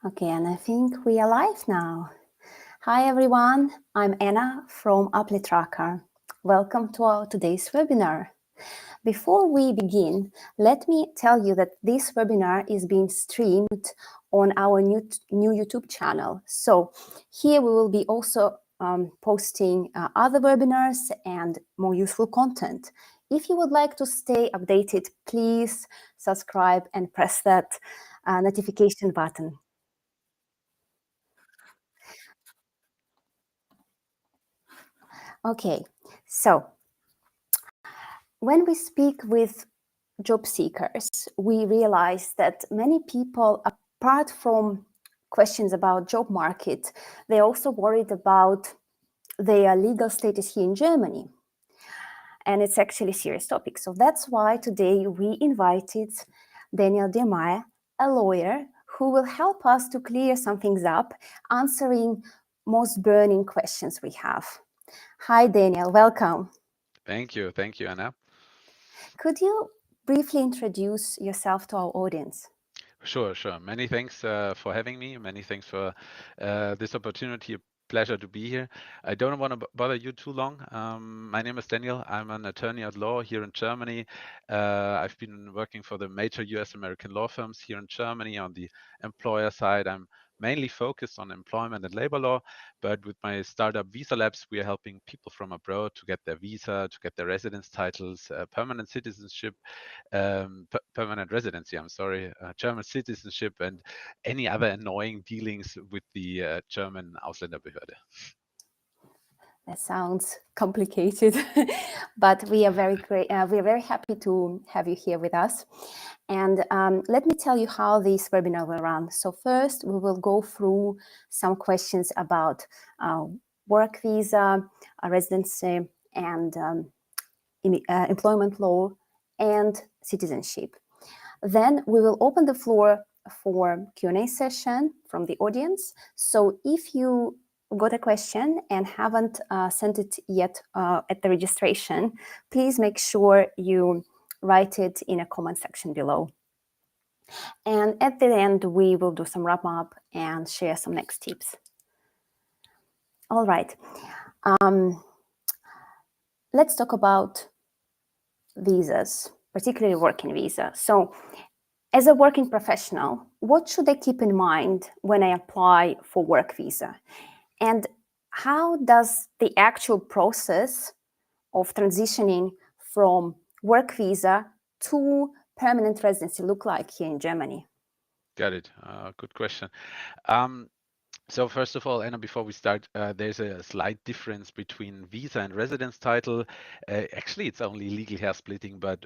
Okay, and I think we are live now. Hi everyone, I'm Anna from Applitracker. Welcome to our today's webinar. Before we begin, let me tell you that this webinar is being streamed on our new YouTube channel. So here we will be also posting other webinars and more useful content. If you would like to stay updated, please subscribe and press that notification button. Okay, so when we speak with job seekers, we realize that many people, apart from questions about job market, they're also worried about their legal status here in Germany. And it's actually a serious topic. So that's why today we invited Daniel Dirmeier, a lawyer, who will help us to clear some things up, answering most burning questions we have. Hi, Daniel. Welcome. Thank you, Anna. Could you briefly introduce yourself to our audience? Sure. Many thanks for having me. Many thanks for this opportunity. Pleasure to be here. I don't want to bother you too long. My name is Daniel. I'm an attorney at law here in Germany. I've been working for the major US American law firms here in Germany on the employer side. I'm mainly focused on employment and labor law, but with my startup Visalabs, we are helping people from abroad to get their visa, to get their residence titles, permanent citizenship, permanent residency, German citizenship, and any other annoying dealings with the German Ausländerbehörde. That sounds complicated, but we are very happy to have you here with us. And let me tell you how this webinar will run. So first, we will go through some questions about work visa, residency, and employment law, and citizenship. Then we will open the floor for Q&A session from the audience. So if you got a question and haven't sent it yet at the registration, please make sure you write it in a comment section below. And at the end, we will do some wrap up and share some next tips. All right. Let's talk about visas, particularly working visa. So as a working professional, what should I keep in mind when I apply for work visa? And how does the actual process of transitioning from work visa to permanent residency look like here in Germany? Got it. Good question. So first of all, Anna, before we start, there's a slight difference between visa and residence title. Actually, it's only legal hair splitting, but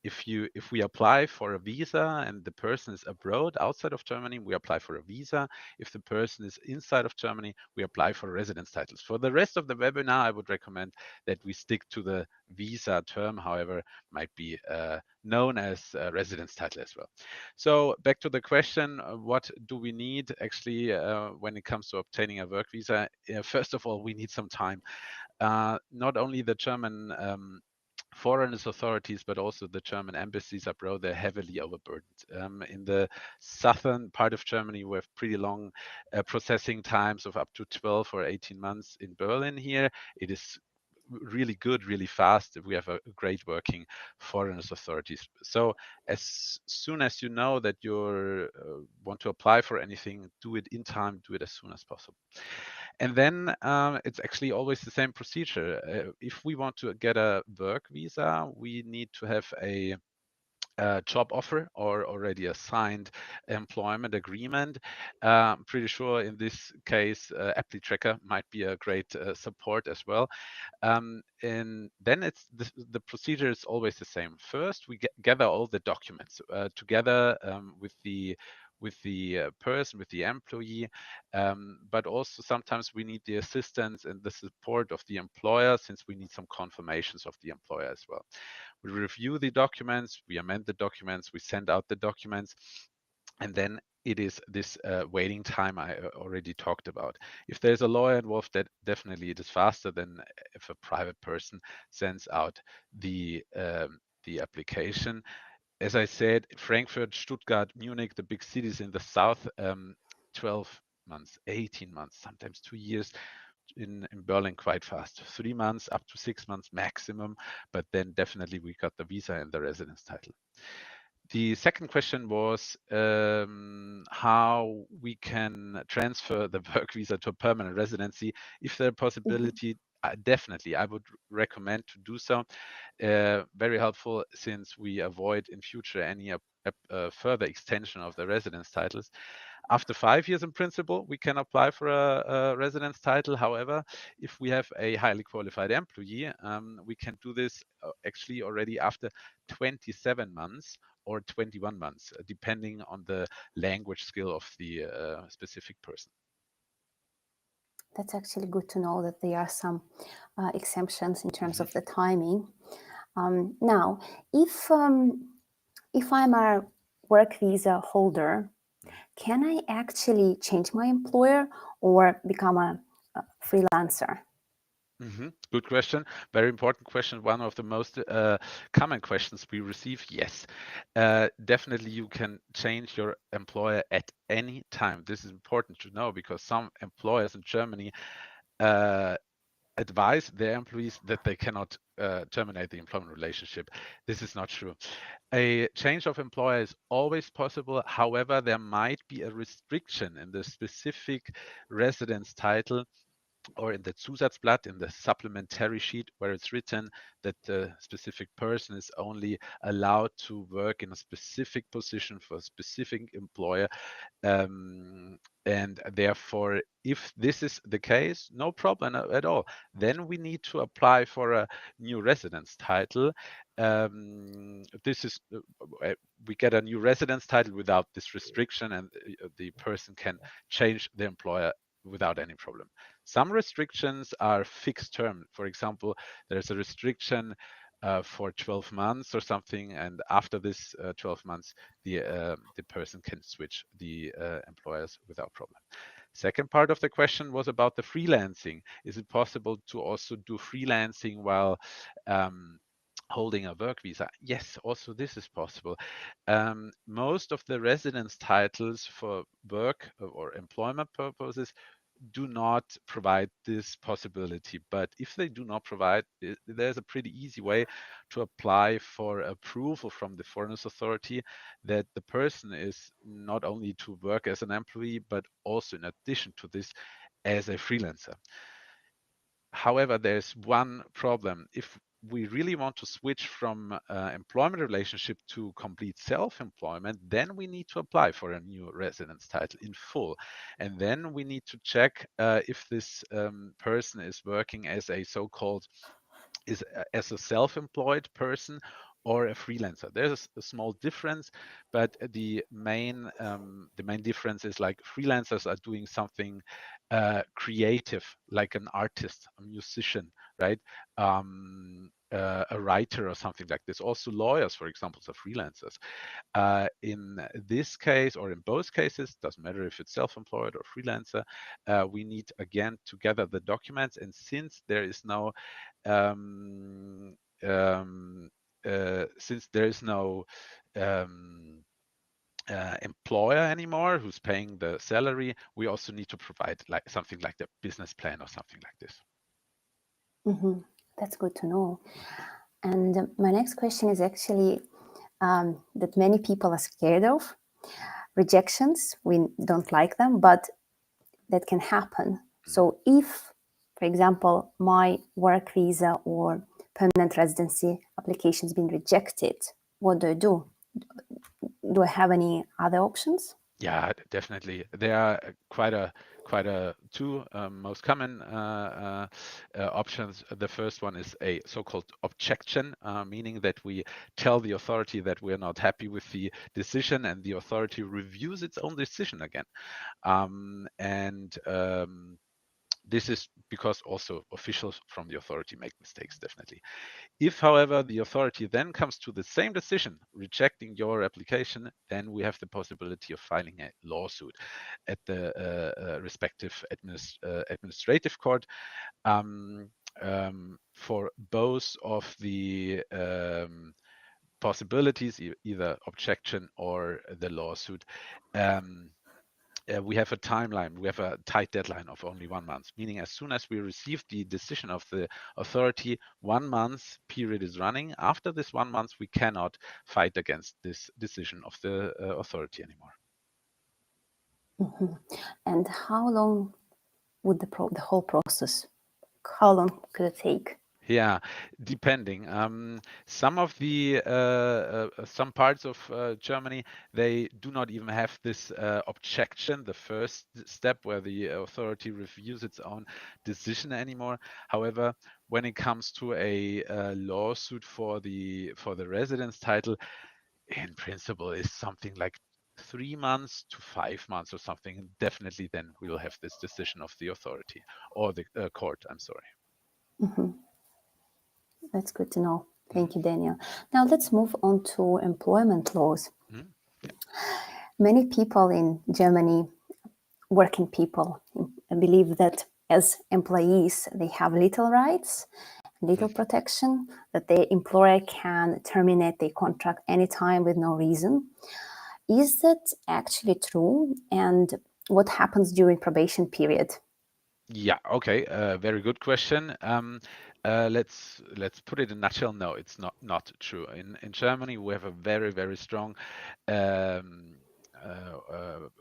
if we apply for a visa and the person is abroad outside of Germany, we apply for a visa. If the person is inside of Germany, we apply for residence titles. For the rest of the webinar, I would recommend that we stick to the visa term, however, might be known as residence title as well. So back to the question, what do we need actually when it comes to obtaining a work visa? First of all, we need some time. Not only the German foreigners authorities, but also the German embassies abroad, they're heavily overburdened. In the southern part of Germany, we have pretty long processing times of up to 12 or 18 months. In Berlin here, it is really good, really fast. We have a great working foreigners authorities. So as soon as you know that you want to apply for anything, do it in time, do it as soon as possible. And then it's actually always the same procedure. If we want to get a work visa, we need to have a job offer or already a signed employment agreement. Pretty sure in this case, Applitracker might be a great support as well. And then it's the procedure is always the same. First, we gather all the documents together with the person, with the employee, but also sometimes we need the assistance and the support of the employer, since we need some confirmations of the employer as well. We review the documents, we amend the documents, we send out the documents, and then it is this waiting time I already talked about. If there's a lawyer involved, that definitely it is faster than if a private person sends out the application. as I said, Frankfurt, Stuttgart, Munich, the big cities in the south, 12 months, 18 months, sometimes 2 years. In Berlin, quite fast, 3 months up to 6 months maximum. But then definitely we got the visa and the residence title. The second question was how we can transfer the work visa to a permanent residency. If there a possibility, definitely, I would recommend to do so. Very helpful, since we avoid in future any further extension of the residence titles. After 5 years in principle, we can apply for a residence title. However, if we have a highly qualified employee, we can do this actually already after 27 months or 21 months, depending on the language skill of the specific person. That's actually good to know that there are some exemptions in terms of the timing. Now, if I'm a work visa holder, can I actually change my employer or become a freelancer? Good question. Very important question. One of the most common questions we receive. Yes, definitely you can change your employer at any time. This is important to know, because some employers in Germany advise their employees that they cannot terminate the employment relationship. This is not true. A change of employer is always possible. However, there might be a restriction in the specific residence title or in the Zusatzblatt, in the supplementary sheet, where it's written that the specific person is only allowed to work in a specific position for a specific employer. And therefore, if this is the case, no problem at all. Then we need to apply for a new residence title. This is we get a new residence title without this restriction, and the person can change the employer without any problem. Some restrictions are fixed term. For example, there's a restriction for 12 months or something, and after this 12 months, the person can switch the employers without problem. Second part of the question was about the freelancing. Is it possible to also do freelancing while holding a work visa? Yes, also this is possible. Most of the residence titles for work or employment purposes do not provide this possibility. But if they do not provide, there's a pretty easy way to apply for approval from the Foreign Authority that the person is not only to work as an employee, but also in addition to this as a freelancer. However, there's one problem. If we really want to switch from employment relationship to complete self-employment, then we need to apply for a new residence title in full. And then we need to check if this person is working as a so-called as a self-employed person or a freelancer. There's a small difference, but the main difference is, like, freelancers are doing something creative, like an artist, a musician, right? A writer or something like this. Also lawyers, for example, are freelancers. In this case, or in both cases, doesn't matter if it's self-employed or freelancer, we need again to gather the documents. And since there is no employer anymore who's paying the salary, we also need to provide like something like the business plan or something like this. That's good to know. And my next question is actually that many people are scared of. Rejections, we don't like them, but that can happen. So if, for example, my work visa or permanent residency application has been rejected, what do I do? Do I have any other options? Yeah, definitely. There are quite a two most common options. The first one is a so-called objection, meaning that we tell the authority that we're not happy with the decision, and the authority reviews its own decision again. This is because also officials from the authority make mistakes, definitely. If, however, the authority then comes to the same decision, rejecting your application, then we have the possibility of filing a lawsuit at the respective administrative court. For both of the possibilities, either objection or the lawsuit. We have a timeline, we have a tight deadline of only 1 month, meaning as soon as we receive the decision of the authority, 1 month period is running. After this 1 month, we cannot fight against this decision of the authority anymore. And how long would the whole process, how long could it take? Yeah, depending. Some of the some parts of Germany, they do not even have this objection, the first step where the authority reviews its own decision anymore. However, when it comes to a lawsuit for the residence title, in principle, is something like 3 months to 5 months or something. And definitely, then we will have this decision of the authority or the court. I'm sorry. That's good to know. Thank you, Daniel. Now let's move on to employment laws. Mhm. Many people in Germany, working people, believe that as employees they have little rights, little protection, that their employer can terminate their contract anytime with no reason. Is that actually true? And what happens during probation period? Yeah, okay. Very good question. Let's put it in a nutshell. No, it's not true. In Germany, we have a very strong um,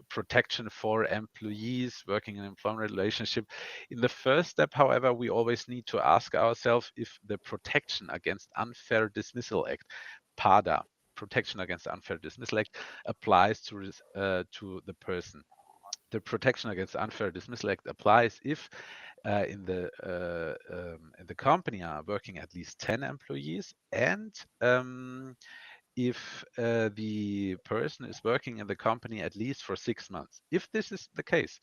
protection for employees working in an employment relationship. In the first step, however, we always need to ask ourselves if the Protection Against Unfair Dismissal Act, PADA, Protection Against Unfair Dismissal Act, applies to the person. The Protection Against Unfair Dismissal Act applies if in the company are working at least 10 employees, and if the person is working in the company at least for 6 months. If this is the case,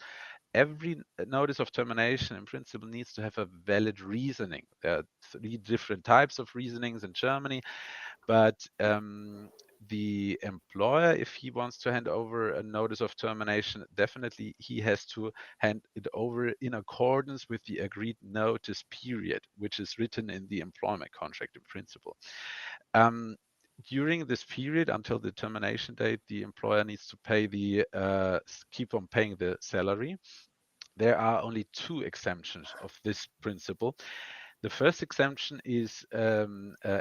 every notice of termination in principle needs to have a valid reasoning. There are 3 different types of reasonings in Germany, but the employer, if he wants to hand over a notice of termination, definitely he has to hand it over in accordance with the agreed notice period, which is written in the employment contract in principle. During this period until the termination date, the employer needs to pay keep on paying the salary. There are only 2 exemptions of this principle. The first exemption is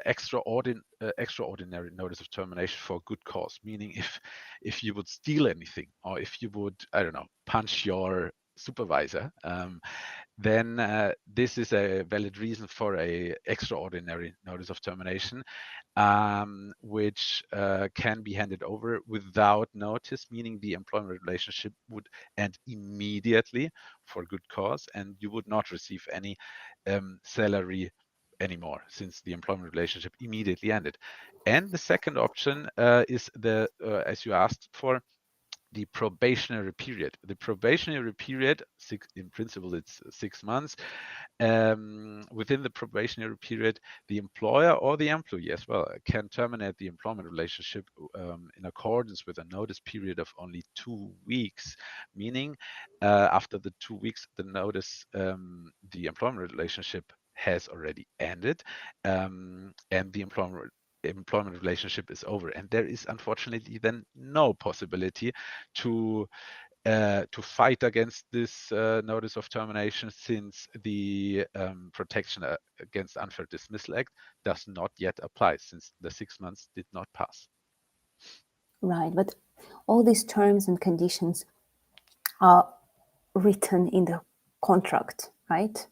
extraordinary notice of termination for good cause, meaning if you would steal anything, or if you would, I don't know, punch your supervisor, then this is a valid reason for a extraordinary notice of termination, which can be handed over without notice, meaning the employment relationship would end immediately for good cause, and you would not receive any salary anymore since the employment relationship immediately ended. And the second option is as you asked for, the probationary period. The probationary period, in principle, it's 6 months. Within the probationary period, the employer or the employee as well can terminate the employment relationship in accordance with a notice period of only 2 weeks, meaning after the 2 weeks, the employment relationship has already ended, and the employment relationship is over, and there is unfortunately then no possibility to fight against this notice of termination, since the Protection Against Unfair Dismissal Act does not yet apply, since the 6 months did not pass. Right, but all these terms and conditions are written in the contract, right?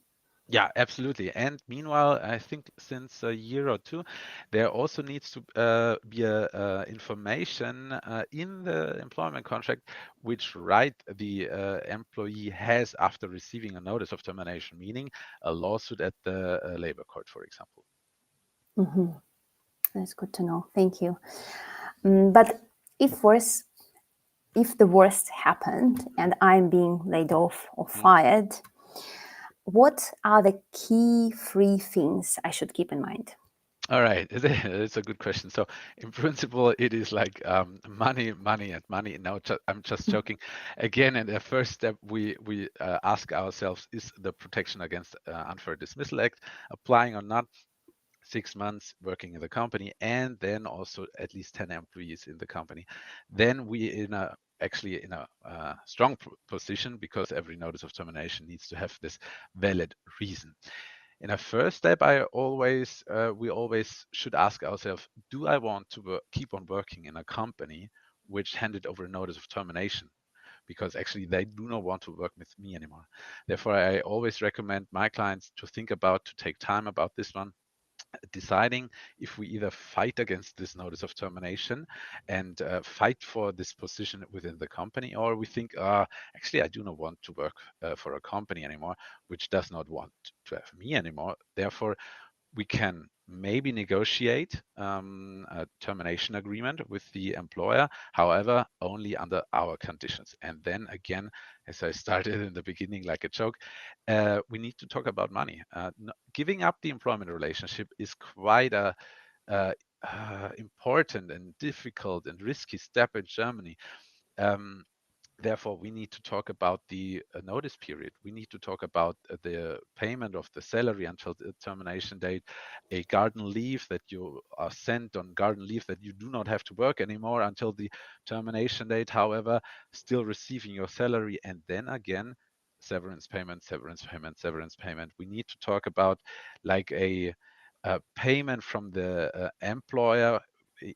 Yeah, absolutely. And meanwhile, I think since a year or 2, there also needs to be a information in the employment contract which right the employee has after receiving a notice of termination, meaning a lawsuit at the labor court, for example. That's good to know. Thank you. But if the worst happened and I'm being laid off or fired, what are the key 3 things I should keep in mind? All right, it's a good question. So in principle, it is like money, and money. Now, I'm just joking. Again, in the first step, we ask ourselves: is the Protection Against Unfair Dismissal Act applying or not? 6 months working in the company, and then also at least 10 employees in the company. Then we actually in a strong position, because every notice of termination needs to have this valid reason. In a first step, we always should ask ourselves: do I want to keep on working in a company which handed over a notice of termination? Because actually they do not want to work with me anymore. Therefore, I always recommend my clients to take time about this one, deciding if we either fight against this notice of termination and fight for this position within the company, or we think, actually, I do not want to work for a company anymore, which does not want to have me anymore. Therefore, we can maybe negotiate a termination agreement with the employer, however, only under our conditions. And then again, as I started in the beginning like a joke, we need to talk about money. Giving up the employment relationship is quite a important and difficult and risky step in Germany. Um, Therefore, we need to talk about the notice period. We need to talk about the payment of the salary until the termination date, a garden leave that you are sent on garden leave that you do not have to work anymore until the termination date, however, still receiving your salary. And then again, severance payment, severance payment, severance payment. We need to talk about like a payment from the employer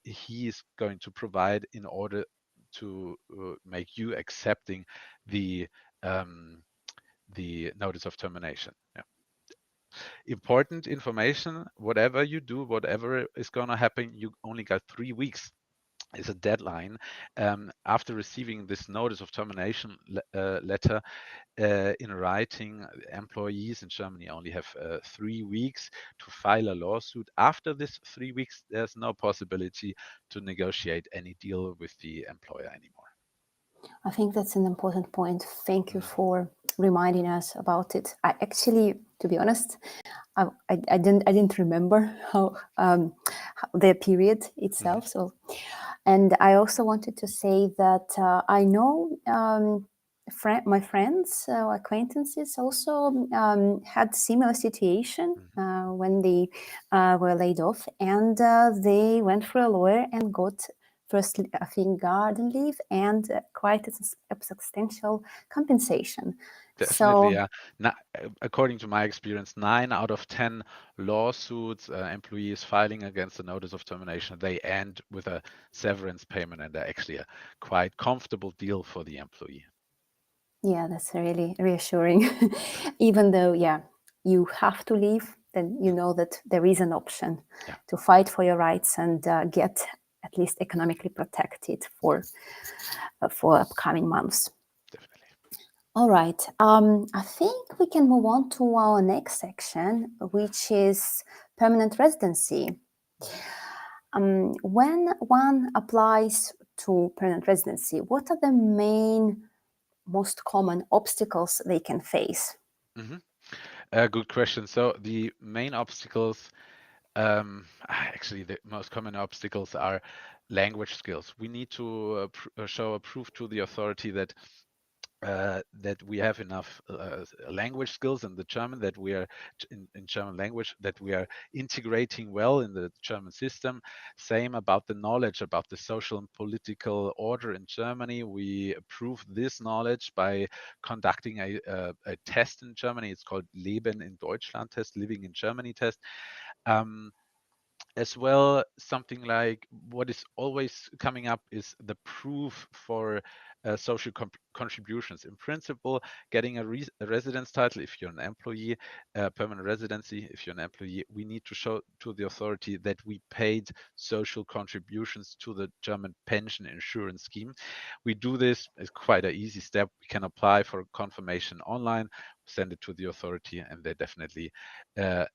he is going to provide in order to make you accepting the um, the notice of termination. Yeah. Important information: whatever you do, whatever is going to happen, you only got 3 weeks is a deadline after receiving this notice of termination letter in writing. Employees in Germany only have 3 weeks to file a lawsuit. After this 3 weeks, there's no possibility to negotiate any deal with the employer anymore. I think that's an important point. Thank you Mm. for reminding us about it. I actually, to be honest, I didn't remember how the period Mhm. itself. So, and I also wanted to say that I know my friends, acquaintances, also had similar situation Mhm. when they were laid off, and they went for a lawyer and got first, I think, garden leave and quite a substantial compensation. Definitely, So yeah. According to my experience, 9 out of 10 lawsuits, employees filing against a notice of termination, they end with a severance payment, and they're actually a quite comfortable deal for the employee. yeah, that's really reassuring. Even though, yeah, you have to leave, then you Mm. know that there is an option Yeah, to fight for your rights and get at least economically protected for upcoming months. definitely. All right. I think we can move on to our next section, which is permanent residency. Mhm. When one applies to permanent residency, what are the main, most common obstacles they can face? Mhm. Good question. So the main obstacles, actually, the most common obstacles are language skills. We need to show a proof to the authority that we have enough language skills in the German, that we are in German language, that we are integrating well in the German system. Same about the knowledge about the social and political order in Germany. We prove this knowledge by conducting a test in Germany. It's called Leben in Deutschland test, living in Germany test. Um, as well, something like what is always coming up is the proof for social contributions. In principle, getting a residence title, if you're an employee, permanent residency, if you're an employee, we need to show to the authority that we paid social contributions to the German pension insurance scheme. We do this, it's quite an easy step. We can apply for confirmation online, send it to the authority, and they definitely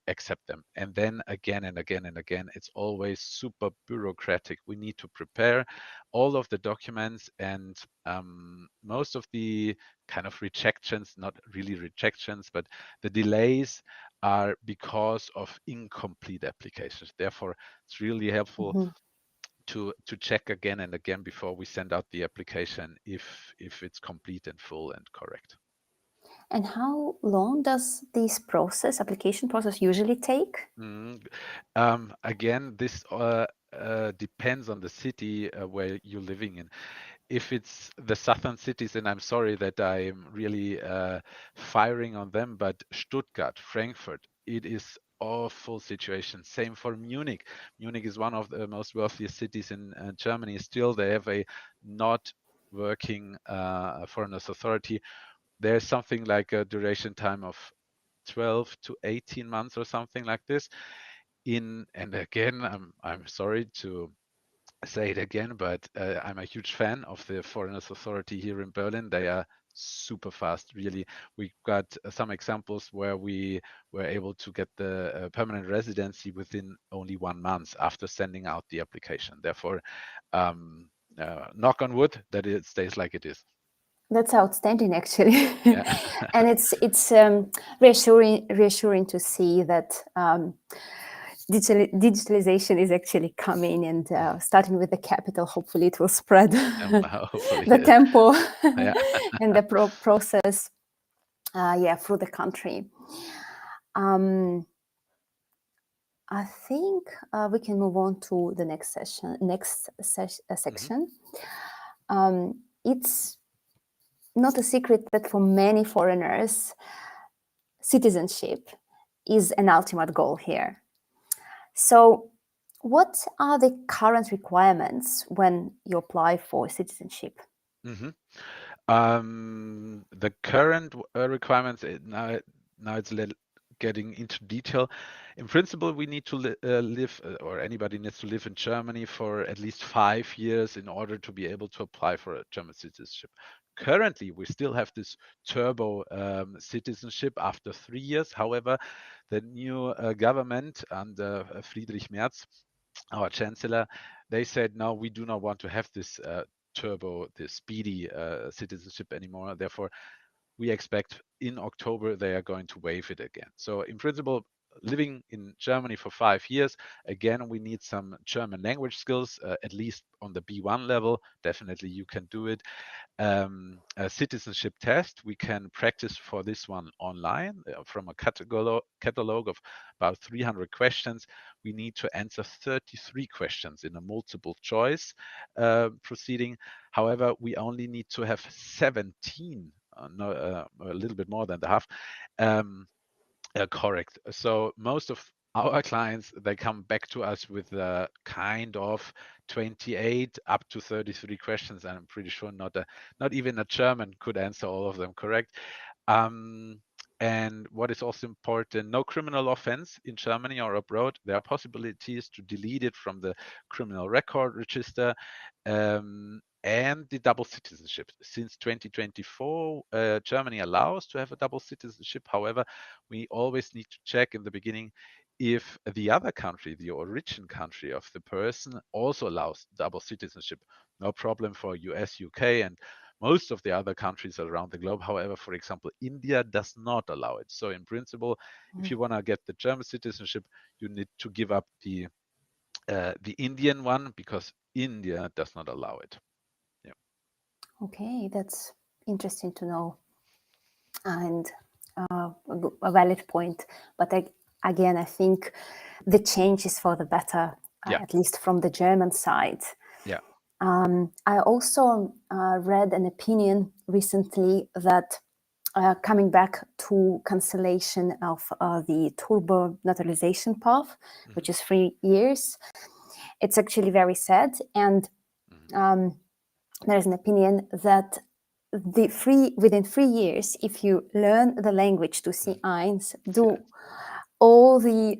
accept them. And then again and again and again, it's always super bureaucratic. We need to prepare all of the documents, and most of the kind of rejections, not really rejections, but the delays are because of incomplete applications. Therefore, it's really helpful Mhm. to check again and again before we send out the application if it's complete and full and correct. And how long does this process, application process, usually take? Mm. Again, this depends on the city where you're living in. If it's the southern cities, and I'm sorry that I'm really firing on them, but Stuttgart, Frankfurt, it is awful situation. Same for Munich. Munich is one of the most wealthiest cities in Germany. Still, they have a not working foreigners authority. There's something like a duration time of 12 to 18 months or something like this. And again, I'm sorry to say it again, but I'm a huge fan of the Foreigners Authority here in Berlin. They are super fast, really. We got some examples where we were able to get the permanent residency within only 1 month after sending out the application. Therefore, knock on wood that it stays like it is. That's outstanding, actually. Yeah. And it's reassuring to see that digitalization is actually coming, and starting with the capital, hopefully it will spread Hopefully, the yes. tempo Yeah. and the process, through the country. I think we can move on to the next section. It's not a secret that for many foreigners, citizenship is an ultimate goal here. So, what are the current requirements when you apply for citizenship? Mhm. The current requirements now it's getting into detail. In principle, we need to live, or anybody needs to live in Germany for at least 5 years in order to be able to apply for a German citizenship. Currently, we still have this turbo citizenship after 3 years. However, the new government under Friedrich Merz, our chancellor, they said, no, we do not want to have this turbo, this speedy citizenship anymore. Therefore, we expect in October they are going to waive it again. So in principle, living in Germany for 5 years, again, we need some German language skills, at least on the B1 level. Definitely you can do it. A citizenship test. We can practice for this one online from a catalog of about 300 questions. We need to answer 33 questions in a multiple choice proceeding. However, we only need to have 17, a little bit more than the half, correct. So most of our clients, they come back to us with kind of 28 up to 33 questions, and I'm pretty sure not even a German could answer all of them correct. And what is also important, no criminal offense in Germany or abroad. There are possibilities to delete it from the criminal record register. And the double citizenship. Since 2024, Germany allows to have a double citizenship. However, we always need to check in the beginning if the other country, the origin country of the person, also allows double citizenship. No problem for US, UK, and most of the other countries around the globe. However, for example, India does not allow it. So in principle, if you want to get the German citizenship, you need to give up the Indian one because India does not allow it. Yeah. Okay, that's interesting to know, and a valid point. But again, I think the change is for the better, Yeah. at least from the German side. Yeah. I also read an opinion recently that coming back to cancellation of the turbo naturalization path, which is 3 years, it's actually very sad. And there's an opinion that within 3 years, if you learn the language to C1, do all the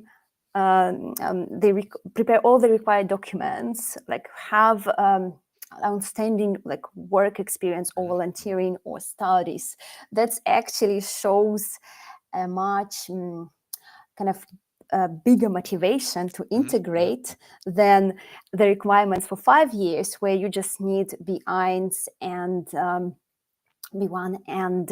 prepare all the required documents, like have outstanding like work experience or volunteering or studies, that actually shows a much kind of bigger motivation to integrate than the requirements for 5 years, where you just need B1 and B1 and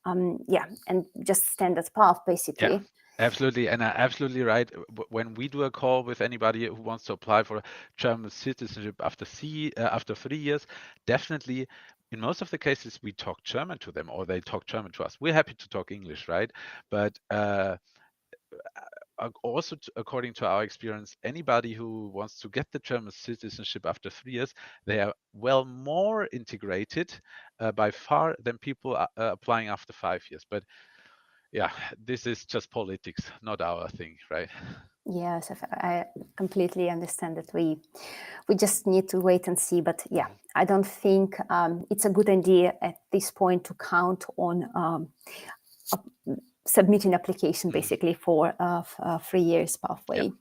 and just standard path basically. Yeah, absolutely. And absolutely right. When we do a call with anybody who wants to apply for German citizenship after 3 years, definitely in most of the cases we talk German to them or they talk German to us. We're happy to talk English, right? But also according to our experience, anybody who wants to get the German citizenship after 3 years, they are well more integrated by far than people applying after 5 years. But yeah, this is just politics, not our thing, right? Yes, I completely understand that we just need to wait and see. But yeah, I don't think it's a good idea at this point to count on submitting application basically for 3 years pathway.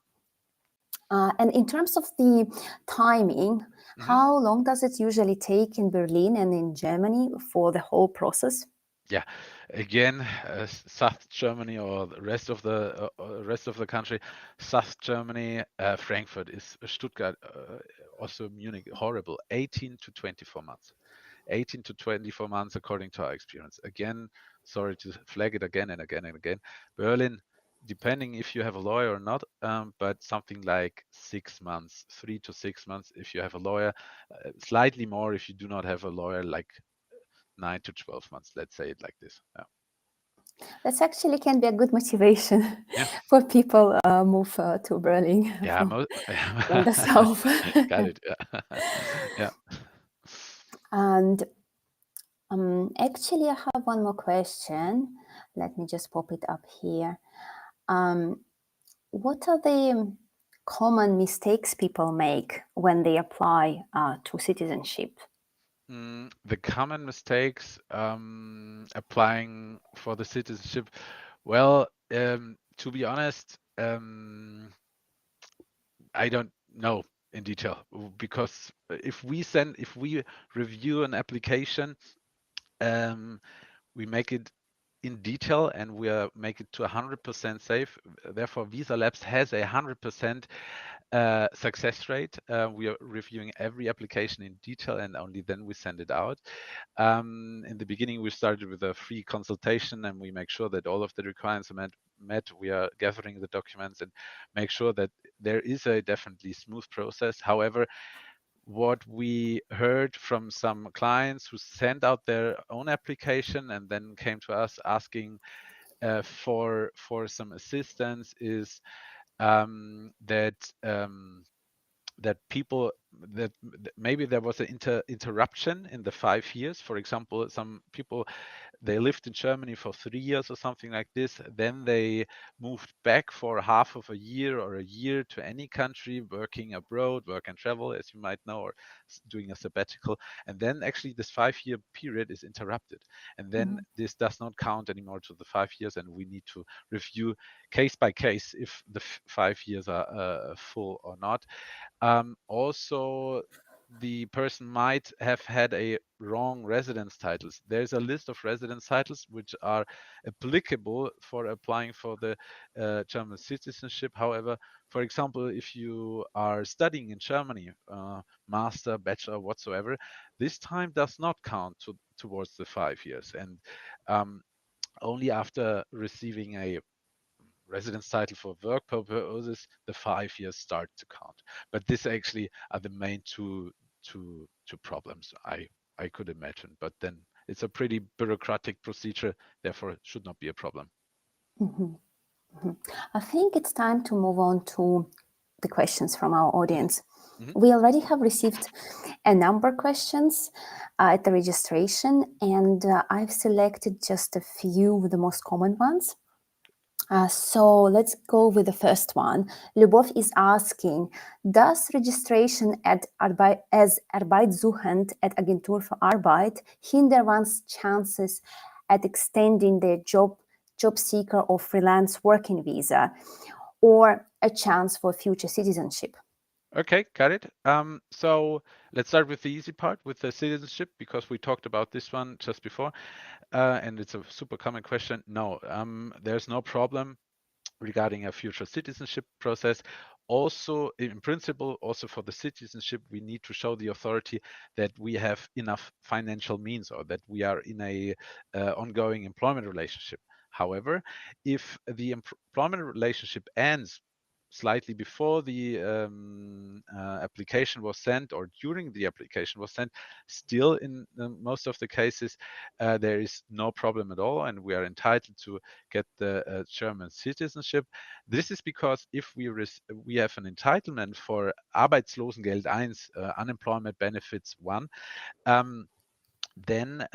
Yeah. And in terms of the timing, how long does it usually take in Berlin and in Germany for the whole process? Yeah, again, South Germany or the rest of the country, South Germany, Frankfurt is Stuttgart, also Munich, horrible, 18 to 24 months. 18 to 24 months according to our experience. Again, sorry to flag it again and again and again. Berlin, depending if you have a lawyer or not, but something like 6 months, 3 to 6 months if you have a lawyer, slightly more if you do not have a lawyer, like 9 to 12 months, let's say it like this. Yeah. That actually can be a good motivation Yeah. for people move to Berlin Yeah. from the south. Got it. Yeah. Yeah. And actually, I have one more question. Let me just pop it up here. What are the common mistakes people make when they apply to citizenship? The common mistakes applying for the citizenship. Well, to be honest, I don't know in detail because if we review an application, we make it in detail and we make it to 100% safe. Therefore, Visalabs has a 100% success rate. We are reviewing every application in detail and only then we send it out. In the beginning, we started with a free consultation and we make sure that all of the requirements are met. We are gathering the documents and make sure that there is a definitely smooth process. However, what we heard from some clients who sent out their own application and then came to us asking for some assistance is that people that maybe there was an interruption in the 5 years. For example, some people, they lived in Germany for 3 years or something like this. Then they moved back for half of a year or a year to any country, working abroad, work and travel, as you might know, or doing a sabbatical. And then actually this 5 year period is interrupted. And then this does not count anymore to the 5 years. And we need to review case by case if the 5 years are full or not. Also, the person might have had a wrong residence titles. There's a list of residence titles which are applicable for applying for the German citizenship. However, for example, if you are studying in Germany, master, bachelor, whatsoever, this time does not count towards the 5 years. And only after receiving a residence title for work purposes, the 5 years start to count. But this actually are the main two problems I could imagine. But then it's a pretty bureaucratic procedure, therefore it should not be a problem. I think it's time to move on to the questions from our audience. Mhm. We already have received a number of questions at the registration, and I've selected just a few of the most common ones. So let's go with the first one. Lubov is asking, does registration as Arbeitssuchend at Agentur für Arbeit hinder one's chances at extending their job seeker or freelance working visa, or a chance for future citizenship? Okay, got it. So let's start with the easy part, with the citizenship, because we talked about this one just before, and it's a super common question. No, there's no problem regarding a future citizenship process. Also, in principle, also for the citizenship, we need to show the authority that we have enough financial means or that we are in a ongoing employment relationship. However, if the employment relationship ends slightly before the application was sent or during the application was sent, still in most of the cases, there is no problem at all, and we are entitled to get the German citizenship. This is because if we have an entitlement for Arbeitslosengeld 1, unemployment benefits 1, then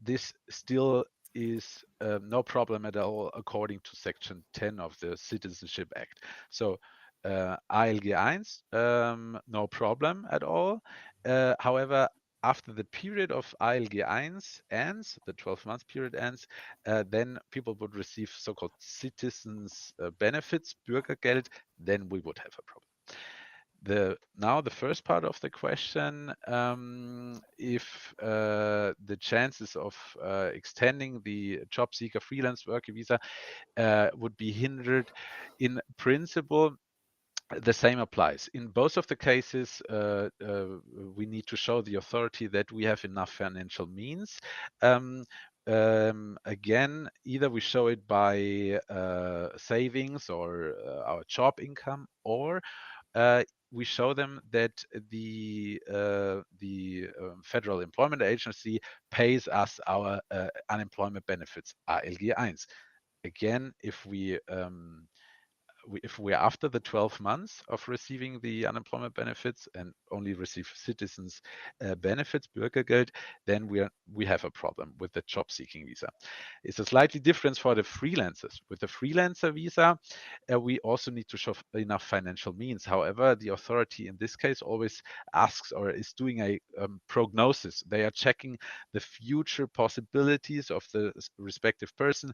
this still is no problem at all according to Section 10 of the Citizenship Act. So ALG 1, no problem at all. However, after the period of ALG 1 ends, the 12-month period ends, then people would receive so-called citizens benefits, Bürgergeld, then we would have a problem. Now the first part of the question, if the chances of extending the job seeker freelance worker visa would be hindered, in principle, the same applies. In both of the cases, we need to show the authority that we have enough financial means. Again, either we show it by savings or our job income, or we show them that the Federal Employment Agency pays us our unemployment benefits, ALG 1. Again, if we're after the 12 months of receiving the unemployment benefits and only receive citizens benefits, Bürgergeld, then we have a problem with the job seeking visa. It's a slightly difference for the freelancers. With the freelancer visa, we also need to show enough financial means. However, the authority in this case always asks or is doing a prognosis. They are checking the future possibilities of the respective person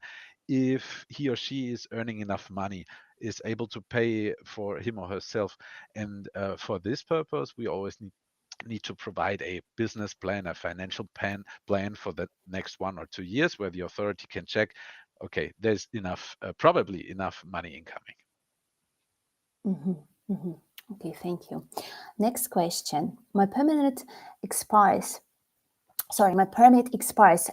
if he or she is earning enough money, is able to pay for him or herself. And for this purpose, we always need to provide a business plan, a financial plan for the next 1 or 2 years, where the authority can check, okay, there's enough, probably enough money incoming. Okay, thank you. Next question. My permit expires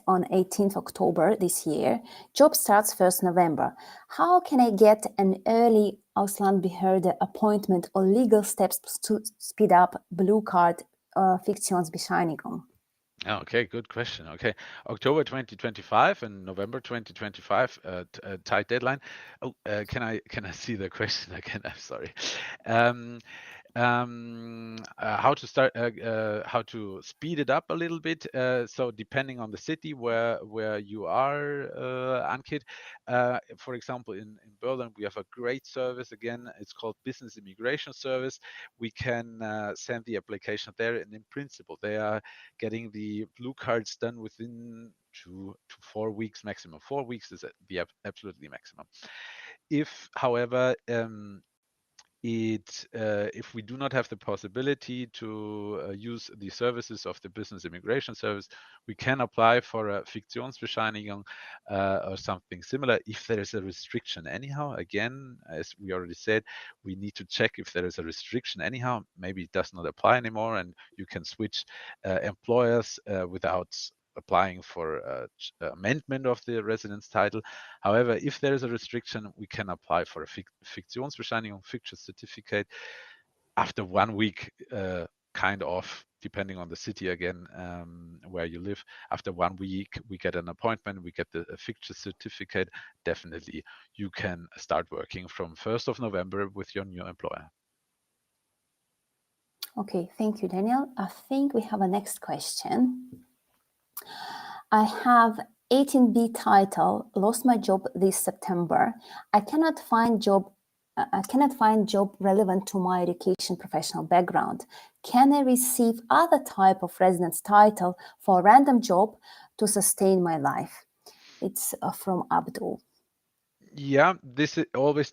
on 18th October this year. Job starts 1st November. How can I get an early Auslandbehörde appointment or legal steps to speed up Blue Card Fiktionsbescheinigung? Okay, good question. Okay, October 2025 and November 2025, tight deadline. Oh, can I see the question again? I'm sorry. How to speed it up a little bit. So depending on the city where you are, Ankit, for example, in Berlin, we have a great service. Again, it's called Business Immigration Service. We can send the application there, and in principle, they are getting the blue cards done within 2 to 4 weeks maximum. 4 weeks is the absolutely maximum. If, however, if we do not have the possibility to use the services of the Business Immigration Service, we can apply for a Fiktionsbescheinigung or something similar if there is a restriction. Anyhow, again, as we already said, we need to check if there is a restriction anyhow. Maybe it does not apply anymore, and you can switch employers without applying for amendment of the residence title. However, if there is a restriction, we can apply for a Fiktionsbescheinigung, fictitious certificate, after 1 week, kind of, depending on the city again, where you live. After 1 week, we get an appointment, we get the fictitious certificate. Definitely, you can start working from 1st of November with your new employer. Okay, thank you, Daniel. I think we have a next question. I have 18B title, lost my job this September. I cannot find job relevant to my education professional background. Can I receive other type of residence title for a random job to sustain my life? It's from Abdul. Yeah, this is always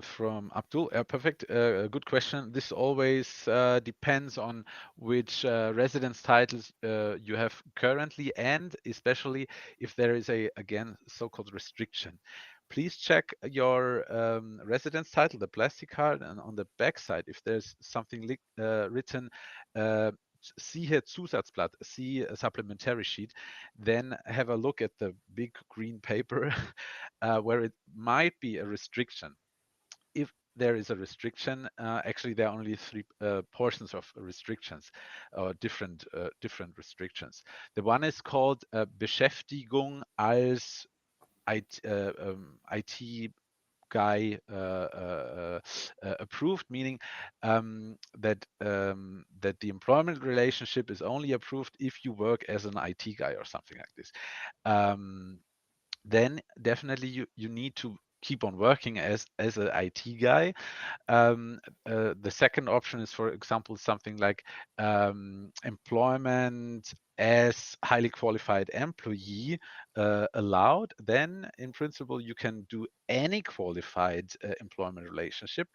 from Abdul. Perfect. Good question. This always depends on which residence titles you have currently, and especially if there is again, so-called restriction. Please check your residence title, the plastic card, and on the back side, if there's something written, see here Zusatzblatt, see a supplementary sheet, then have a look at the big green paper where it might be a restriction. there is a restriction. Actually, there are only three portions of restrictions, or different restrictions. The one is called Beschäftigung als IT guy approved, meaning that the employment relationship is only approved if you work as an IT guy or something like this. Then definitely you need to keep on working as an IT guy. The second option is, for example, something like employment as highly qualified employee allowed. Then, in principle, you can do any qualified employment relationship.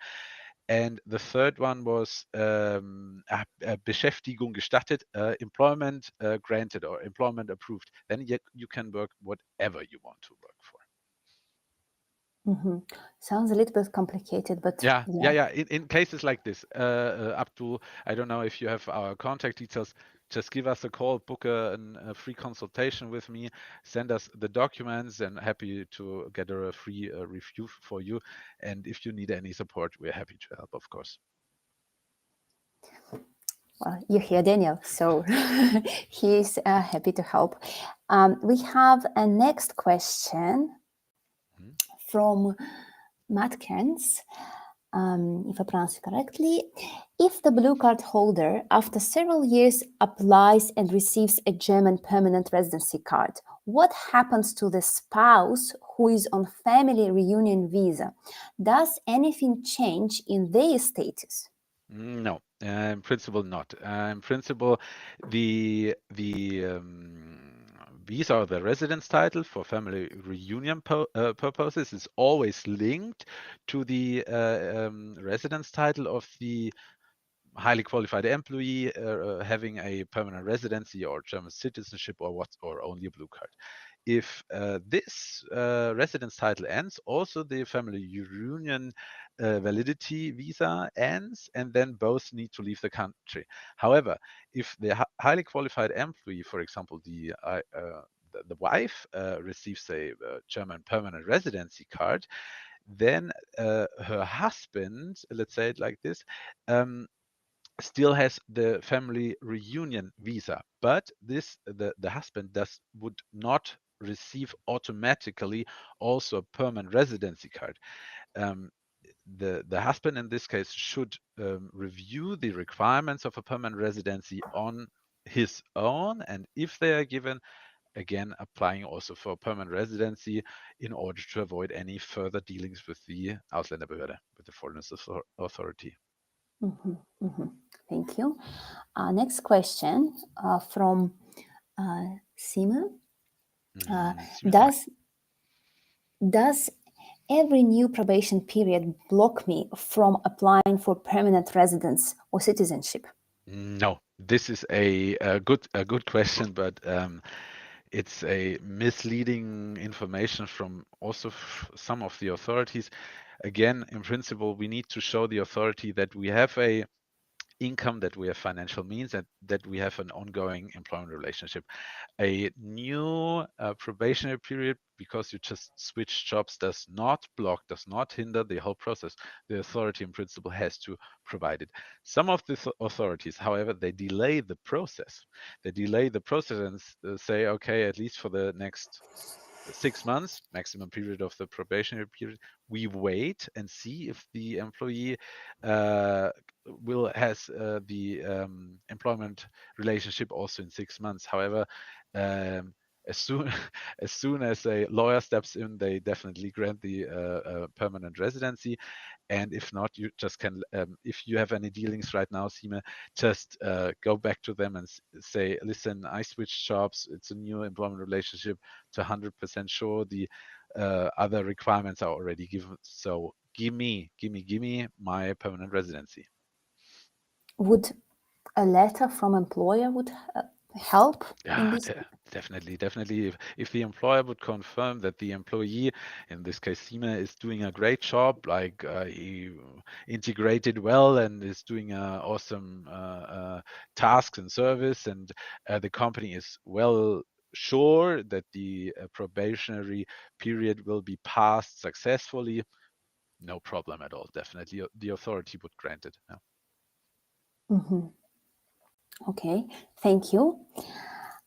And the third one was Beschäftigung gestattet, employment granted or employment approved. Then you can work whatever you want to work for. Sounds a little bit complicated, but yeah. In cases like this, up to, I don't know if you have our contact details, just give us a call, book a free consultation with me, send us the documents, and happy to get a free review for you. And if you need any support, we're happy to help, of course. Well, you hear Daniel, so he's happy to help. We have a next question from Matt Kens, if I pronounce it correctly. If the blue card holder, after several years, applies and receives a German permanent residency card, what happens to the spouse who is on family reunion visa? Does anything change in their status? No, in principle not. In principle, the visa or the residence title for family reunion purposes is always linked to the residence title of the highly qualified employee having a permanent residency or German citizenship or only a blue card. If this residence title ends, also the family reunion validity visa ends, and then both need to leave the country. However, if the highly qualified employee, for example, the wife receives a German permanent residency card, then her husband, let's say it like this, still has the family reunion visa, but the husband would not receive automatically also a permanent residency card. The husband in this case should review the requirements of a permanent residency on his own, and if they are given, again applying also for permanent residency in order to avoid any further dealings with the Ausländerbehörde, with the Foreign Authority. Thank you. Next question from Sima. Does every new probation period block me from applying for permanent residence or citizenship? No, this is a good question, but it's a misleading information from also some of the authorities. Again, in principle, we need to show the authority that we have a income, that we have financial means, and that we have an ongoing employment relationship. A new probationary period, because you just switch jobs, does not block, does not hinder the whole process. The authority in principle has to provide it. Some of the authorities, however, they delay the process. They delay the process and say, okay, at least for the next 6 months, maximum period of the probationary period, we wait and see if the employee has the employment relationship also in 6 months. However, as soon as a lawyer steps in, they definitely grant the permanent residency. And if not, you just can, if you have any dealings right now, Sima, just go back to them and say, listen, I switched jobs. It's a new employment relationship. To 100% sure the other requirements are already given. So give me my permanent residency. Would a letter from employer would help in this? Definitely. If the employer would confirm that the employee, in this case Sima, is doing a great job, like he integrated well and is doing awesome tasks and service, and the company is well sure that the probationary period will be passed successfully, no problem at all. Definitely, the authority would grant it. Yeah. Mhm. Okay, thank you.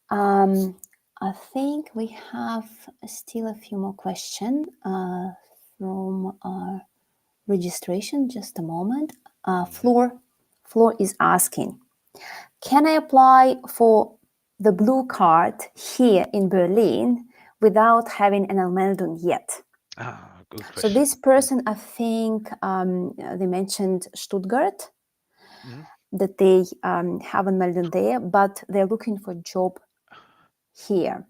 Um, I think we have still a few more questions from our registration. Just a moment. Mhm. Floor is asking, can I apply for the blue card here in Berlin without having an Anmeldung yet? Good So question. this person, I think they mentioned Stuttgart, Mhm. that they have a Meldung there, but they're looking for a job here.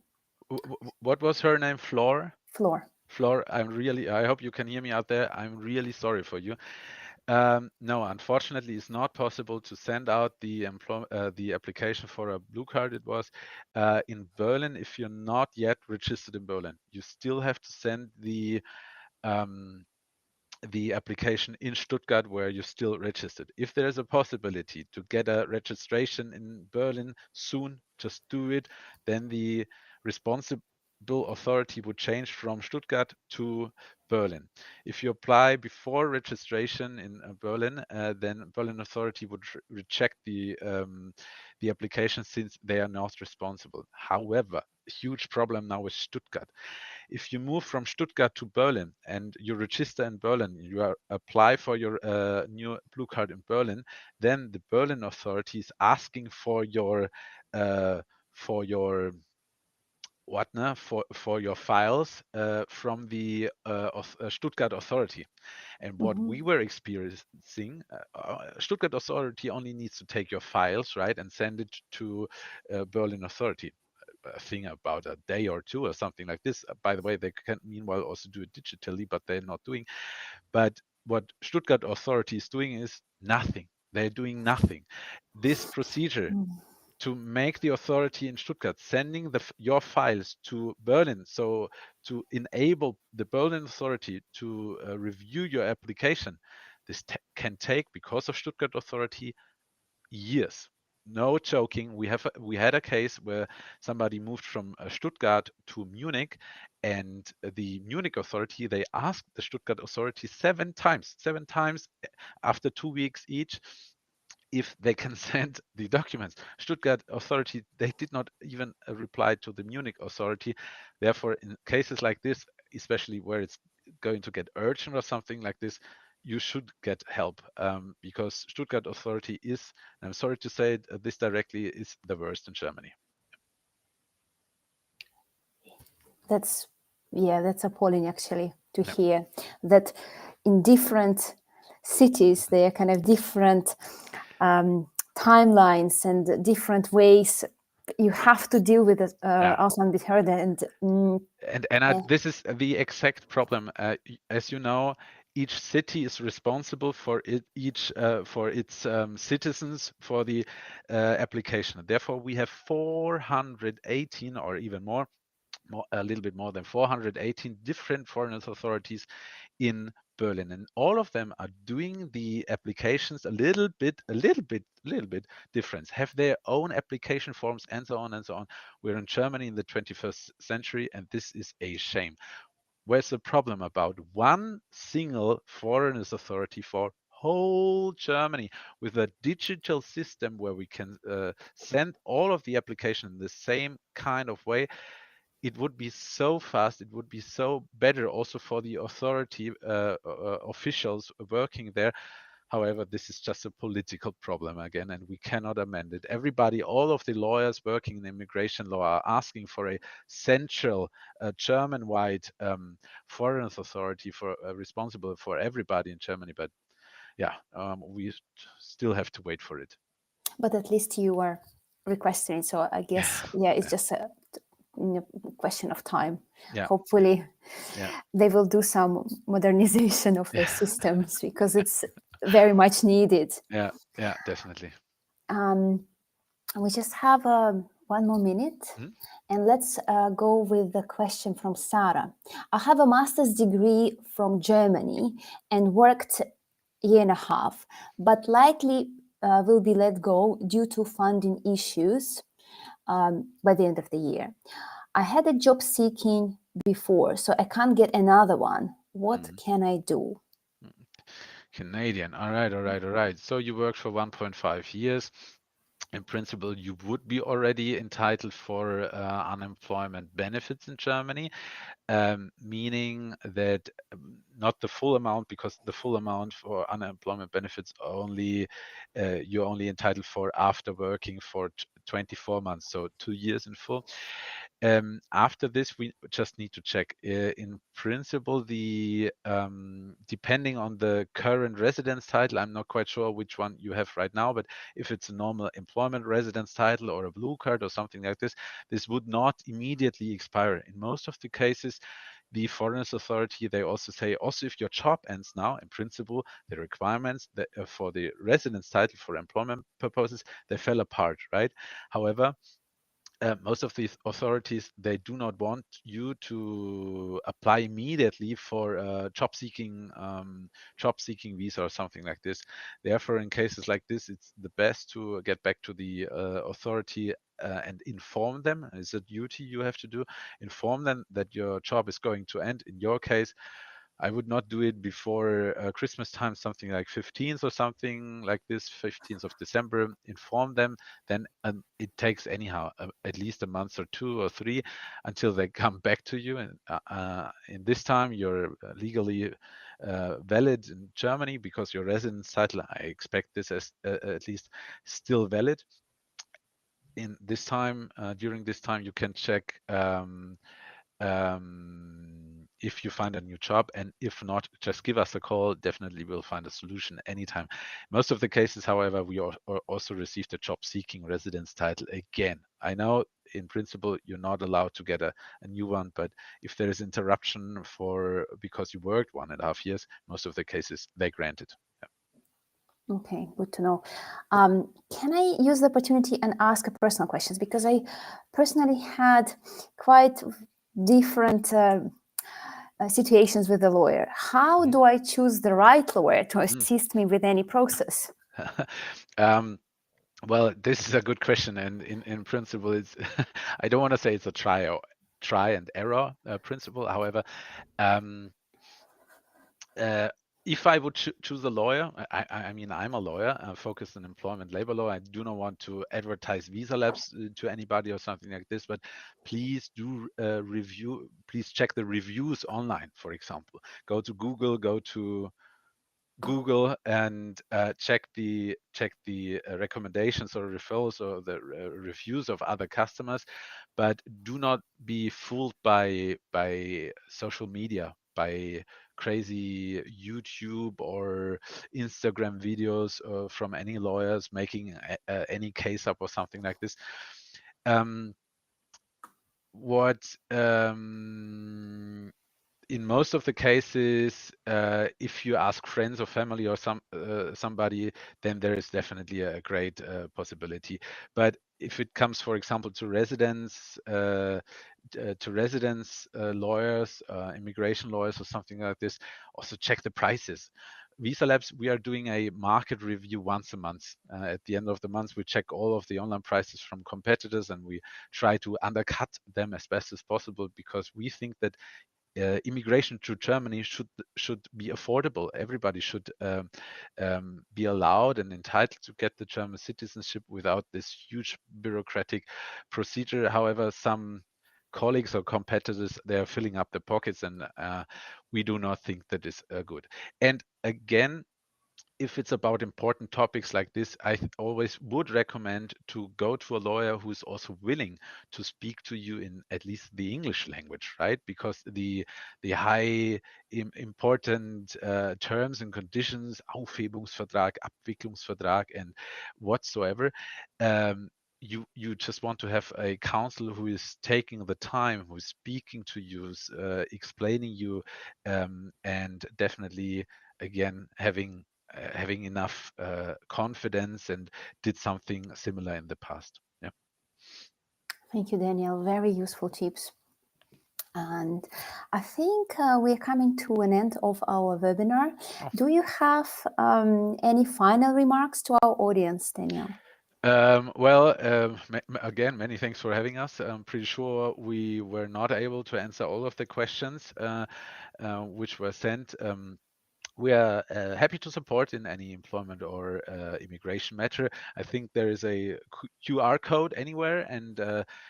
What was her name? Floor? Floor. Floor, I hope you can hear me out there. I'm really sorry for you. No, unfortunately, it's not possible to send out the application for a blue card. It was in Berlin. If you're not yet registered in Berlin, you still have to send um, the application in Stuttgart where you're still registered. If there is a possibility to get a registration in Berlin soon, just do it. Then the responsible authority would change from Stuttgart to Berlin. If you apply before registration in Berlin, then Berlin authority would reject the application since they are not responsible. However, huge problem now is Stuttgart. If you move from Stuttgart to Berlin and you register in Berlin, apply for your new blue card in Berlin, then the Berlin authority is asking for your uh, for your for your files from the Stuttgart authority. And what Mm-hmm. we were experiencing, Stuttgart authority only needs to take your files, right, and send it to Berlin authority. A thing about a day or two or something like this. By the way, they can meanwhile also do it digitally, but they're not doing. But what Stuttgart authority is doing is nothing. They're doing nothing. This procedure to make the authority in Stuttgart sending your files to Berlin, so to enable the Berlin authority to review your application, this can take, because of Stuttgart authority, years. No joking. We had a case where somebody moved from Stuttgart to Munich, and the Munich authority, they asked the Stuttgart authority seven times after 2 weeks each, if they can send the documents. Stuttgart authority, they did not even reply to the Munich authority. Therefore, in cases like this, especially where it's going to get urgent or something like this, you should get help, because Stuttgart authority is, and I'm sorry to say it, this directly, is the worst in Germany. That's appalling actually to Yeah. hear that in different cities there are kind of different timelines and different ways you have to deal with it, Yeah. Ausländerbehörde, And this is the exact problem. As you know, each city is responsible for its citizens for the application. Therefore, we have 418 or even more, a little bit more than 418 different foreign authorities in Berlin, and all of them are doing the applications a little bit different, have their own application forms, and so on and so on. We're in Germany in the 21st century, and this is a shame. Where's the problem about one single foreigners authority for whole Germany with a digital system where we can send all of the application in the same kind of way? It would be so fast, it would be so better also for the authority officials working there. However, this is just a political problem again, and we cannot amend it. Everybody, all of the lawyers working in immigration law are asking for a central German-wide foreigners authority for responsible for everybody in Germany. But yeah, we still have to wait for it. but at least you are requesting, so I guess it's Yeah, just a question of time. yeah, Hopefully yeah, they will do some modernization of their yeah, systems because it's very much needed. yeah, yeah, definitely. We just have one more minute, Mhm. and let's go with the question from Sarah. I have a master's degree from Germany and worked a year and a half, but likely will be let go due to funding issues by the end of the year. I had a job seeking before, so I can't get another one. What Mhm. can I do? Canadian. All right, all right, all right. So you worked for 1.5 years. In principle, you would be already entitled for unemployment benefits in Germany, meaning that not the full amount, because the full amount for unemployment benefits only you're only entitled for after working for 24 months, so 2 years in full. After this, we just need to check. In principle, the depending on the current residence title, I'm not quite sure which one you have right now, but if it's a normal employment residence title or a blue card or something like this would not immediately expire. In most of the cases, the Foreigners Authority, they also say, also if your job ends now, in principle, the requirements that, for the residence title for employment purposes, they fell apart, right? However, most of these authorities, they do not want you to apply immediately for a job seeking visa or something like this. Therefore, in cases like this, it's the best to get back to the authority and inform them. It's a duty you have to do. Inform them that your job is going to end. In your case, I would not do it before Christmas time, something like 15th or something like this, 15th of December. Inform them. Then it takes anyhow at least a month or 2 or 3 until they come back to you. And in this time, you're legally valid in Germany because your residence title, I expect this as at least still valid. In this time, during this time, you can check if you find a new job, and if not, just give us a call. Definitely we'll find a solution anytime. Most of the cases, however, we also received a job seeking residence title again. I know in principle you're not allowed to get a new one, but if there is interruption for because you worked 1.5 years, most of the cases they grant it. Okay, good to know. Can I use the opportunity and ask a personal questions? Because I personally had quite different situations with a lawyer. How do I choose the right lawyer to assist me with any process? Well, this is a good question, and in principle, it's I don't want to say it's a try and error principle. However, um, if I would choose a lawyer, I mean, I'm a lawyer focused on employment labor law. I do not want to advertise Visalabs to anybody or something like this, but please do please check the reviews online, for example. Go to Google and check the recommendations or referrals or the reviews of other customers, but do not be fooled by social media, by crazy YouTube or Instagram videos from any lawyers making any case up or something like this. What in most of the cases, if you ask friends or family or somebody, then there is definitely a great possibility. But if it comes, for example, to residents lawyers, immigration lawyers, or something like this, also check the prices. Visalabs, we are doing a market review once a month. At the end of the month, we check all of the online prices from competitors and we try to undercut them as best as possible, because we think that immigration to Germany should be affordable. Everybody should be allowed and entitled to get the German citizenship without this huge bureaucratic procedure. However, some colleagues or competitors, they are filling up the pockets, and we do not think that is good. And again, if it's about important topics like this, I always would recommend to go to a lawyer who's also willing to speak to you in at least the English language, right? Because the high important terms and conditions, Aufhebungsvertrag, Abwicklungsvertrag, and whatsoever, you just want to have a counsel who is taking the time, who is speaking to you, explaining you, and definitely again having enough confidence and did something similar in the past. Yeah. Thank you, Daniel. Very useful tips. And I think we're coming to an end of our webinar. Oh. Do you have any final remarks to our audience, Daniel? Again, many thanks for having us. I'm pretty sure we were not able to answer all of the questions which were sent. We are happy to support in any employment or immigration matter. I think there is a QR code anywhere, and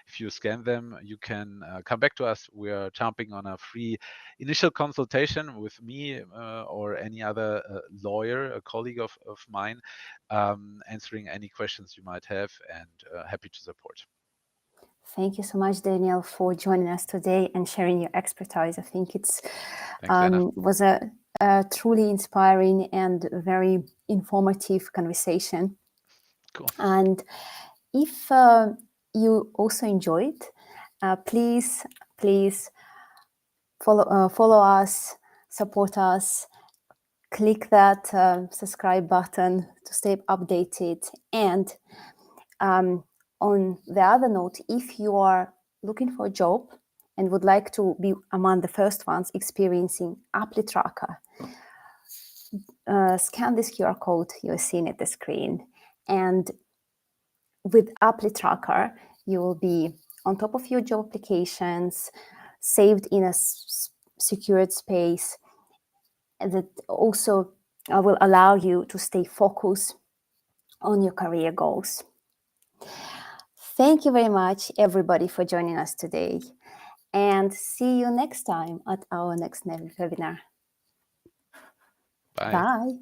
if you scan them, you can come back to us. We are jumping on a free initial consultation with me or any other lawyer, a colleague of mine, answering any questions you might have, and happy to support. Thank you so much, Daniel, for joining us today and sharing your expertise. I think it's Thanks, Anna. was a truly inspiring and very informative conversation. Cool. And if you also enjoyed, please follow us, support us, click that subscribe button to stay updated. And on the other note, if you are looking for a job and would like to be among the first ones experiencing Applitracker, scan this QR code you're seeing at the screen. And with Applitracker, you will be on top of your job applications, saved in a secured space, and that also will allow you to stay focused on your career goals. Thank you very much, everybody, for joining us today. And see you next time at our next webinar. Bye. Bye.